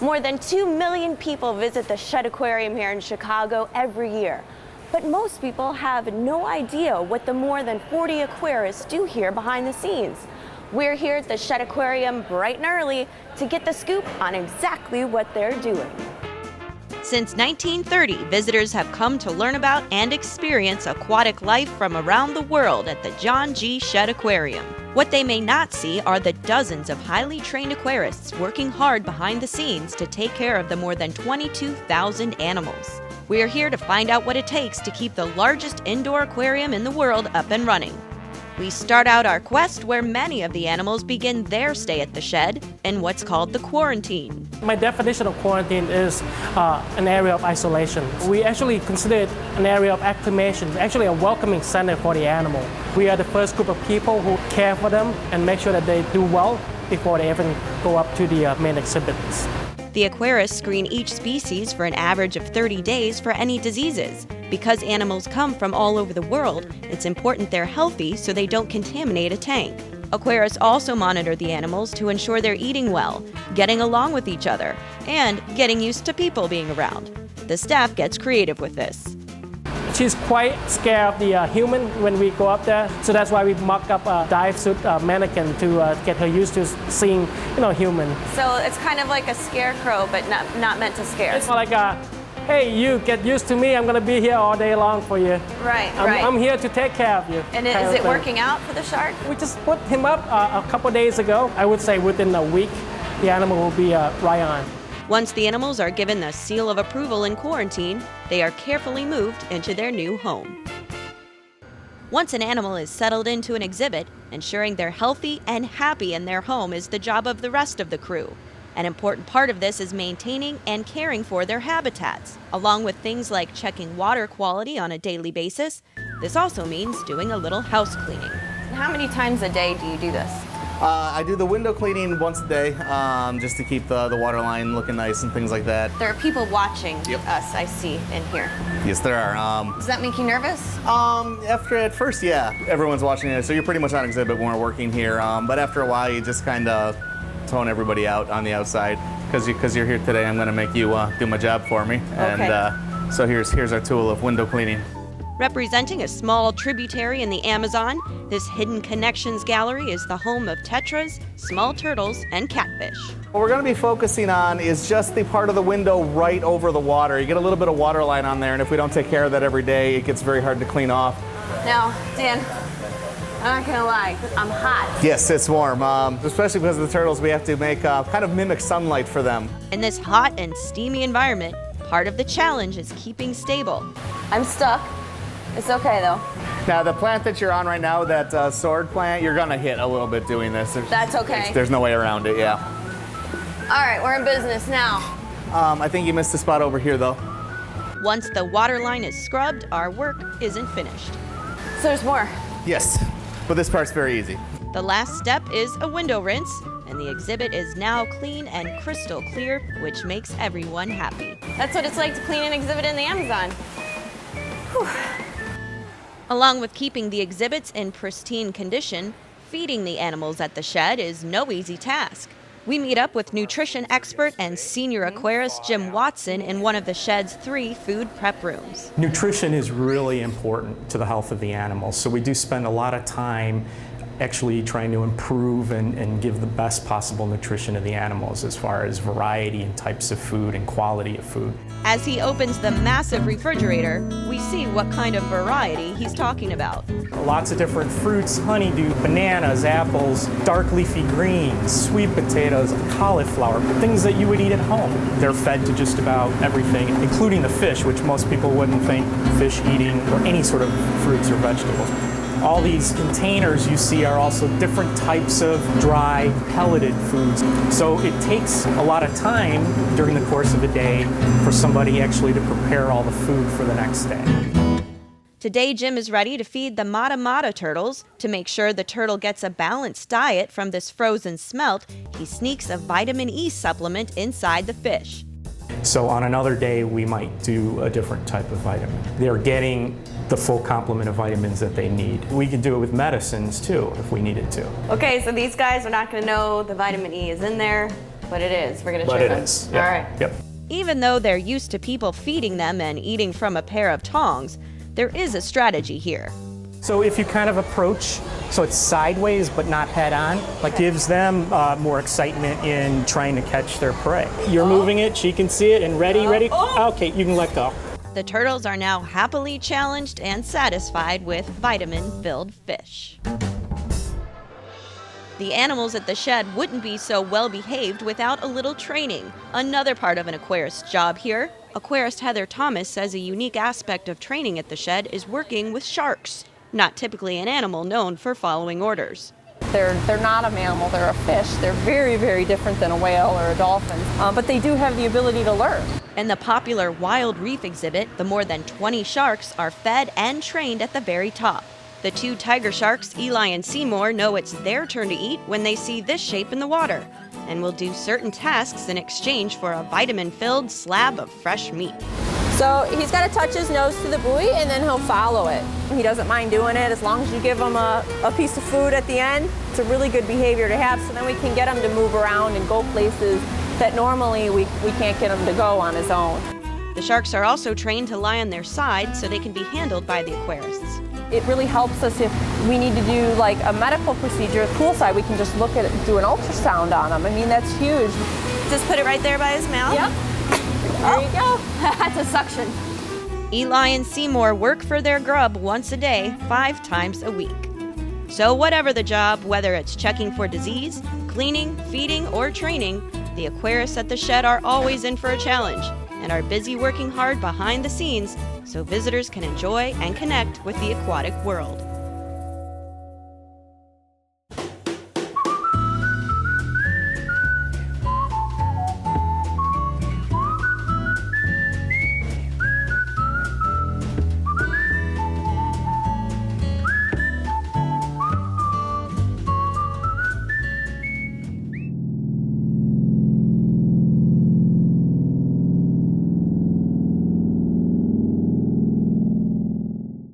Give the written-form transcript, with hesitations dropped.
More than 2 million people visit the Shedd Aquarium here in Chicago every year. But most people have no idea what the more than 40 aquarists do here behind the scenes. We're here at the Shedd Aquarium bright and early to get the scoop on exactly what they're doing. Since 1930, visitors have come to learn about and experience aquatic life from around the world at the John G. Shedd Aquarium. What they may not see are the dozens of highly trained aquarists working hard behind the scenes to take care of the more than 22,000 animals. We are here to find out what it takes to keep the largest indoor aquarium in the world up and running. We start out our quest where many of the animals begin their stay at the shed in what's called the quarantine. My definition of quarantine is an area of isolation. We actually consider it an area of acclimation, actually a welcoming center for the animal. We are the first group of people who care for them and make sure that they do well before they even go up to the main exhibits. The aquarists screen each species for an average of 30 days for any diseases. Because animals come from all over the world, it's important they're healthy so they don't contaminate a tank. Aquarists also monitor the animals to ensure they're eating well, getting along with each other, and getting used to people being around. The staff gets creative with this. She's quite scared of the human when we go up there, so that's why we mock up a dive suit mannequin to get her used to seeing, human. So it's kind of like a scarecrow, but not meant to scare. It's like hey, you get used to me. I'm gonna be here all day long for you. Right. I'm here to take care of you. And is it working out for the shark? We just put him up a couple days ago. I would say within a week, the animal will be right on. Once the animals are given the seal of approval in quarantine, they are carefully moved into their new home. Once an animal is settled into an exhibit, ensuring they're healthy and happy in their home is the job of the rest of the crew. An important part of this is maintaining and caring for their habitats, along with things like checking water quality on a daily basis. This also means doing a little house cleaning. How many times a day do you do this? I do the window cleaning once a day, just to keep the water line looking nice and things like that. There are people watching Yep. us, I see, in here. Yes, there are. Does that make you nervous? At first, yeah. Everyone's watching it, so you're pretty much on exhibit when we're working here. But after a while, you just kind of tone everybody out on the outside. Because you're here today, I'm going to make you do my job for me. Okay. And so here's our tool of window cleaning. Representing a small tributary in the Amazon, this Hidden Connections gallery is the home of tetras, small turtles, and catfish. What we're going to be focusing on is just the part of the window right over the water. You get a little bit of water line on there, and if we don't take care of that every day, it gets very hard to clean off. Now, Dan, I'm not gonna lie, I'm hot. Yes, it's warm. Especially because of the turtles, we have to make kind of mimic sunlight for them. In this hot and steamy environment, part of the challenge is keeping stable. I'm stuck. It's okay though. Now, the plant that you're on right now, that sword plant, you're gonna hit a little bit doing this. That's okay. There's no way around it, yeah. All right, we're in business now. I think you missed the spot over here, though. Once the water line is scrubbed, our work isn't finished. So there's more. Yes, but this part's very easy. The last step is a window rinse, and the exhibit is now clean and crystal clear, which makes everyone happy. That's what it's like to clean an exhibit in the Amazon. Whew. Along with keeping the exhibits in pristine condition, feeding the animals at the shed is no easy task. We meet up with nutrition expert and senior aquarist Jim Watson in one of the shed's 3 food prep rooms. Nutrition is really important to the health of the animals, so we do spend a lot of time actually trying to improve and give the best possible nutrition to the animals as far as variety and types of food and quality of food. As he opens the massive refrigerator, we see what kind of variety he's talking about. Lots of different fruits, honeydew, bananas, apples, dark leafy greens, sweet potatoes, cauliflower, things that you would eat at home. They're fed to just about everything, including the fish, which most people wouldn't think fish eating or any sort of fruits or vegetables. All these containers you see are also different types of dry, pelleted foods. So it takes a lot of time during the course of a day for somebody actually to prepare all the food for the next day. Today, Jim is ready to feed the Mata Mata turtles. To make sure the turtle gets a balanced diet from this frozen smelt, he sneaks a vitamin E supplement inside the fish. So on another day, we might do a different type of vitamin. They're getting the full complement of vitamins that they need. We can do it with medicines too, if we needed to. Okay, so these guys are not gonna know the vitamin E is in there. But it is. We're gonna But check it them. is. All right. Yep. Even though they're used to people feeding them and eating from a pair of tongs, there is a strategy here. So if you kind of approach, so it's sideways but not head on, like gives them more excitement in trying to catch their prey. You're moving it, she can see it, and ready. Okay, you can let go. The turtles are now happily challenged and satisfied with vitamin-filled fish. The animals at the shed wouldn't be so well behaved without a little training. Another part of an aquarist's job here. Aquarist Heather Thomas says a unique aspect of training at the shed is working with sharks, not typically an animal known for following orders. They're not a mammal, they're a fish. They're very, very different than a whale or a dolphin, but they do have the ability to learn. In the popular Wild Reef exhibit, the more than 20 sharks are fed and trained at the very top. The two tiger sharks, Eli and Seymour, know it's their turn to eat when they see this shape in the water, and will do certain tasks in exchange for a vitamin-filled slab of fresh meat. So he's got to touch his nose to the buoy and then he'll follow it. He doesn't mind doing it as long as you give him a piece of food at the end. It's a really good behavior to have, so then we can get him to move around and go places that normally we can't get him to go on his own. The sharks are also trained to lie on their side so they can be handled by the aquarists. It really helps us if we need to do like a medical procedure poolside. We can just look at it, do an ultrasound on him. I mean, that's huge. Just put it right there by his mouth? Yep. There you go. That's a suction. Eli and Seymour work for their grub once a day, 5 times a week. So whatever the job, whether it's checking for disease, cleaning, feeding, or training, the aquarists at the shed are always in for a challenge and are busy working hard behind the scenes so visitors can enjoy and connect with the aquatic world.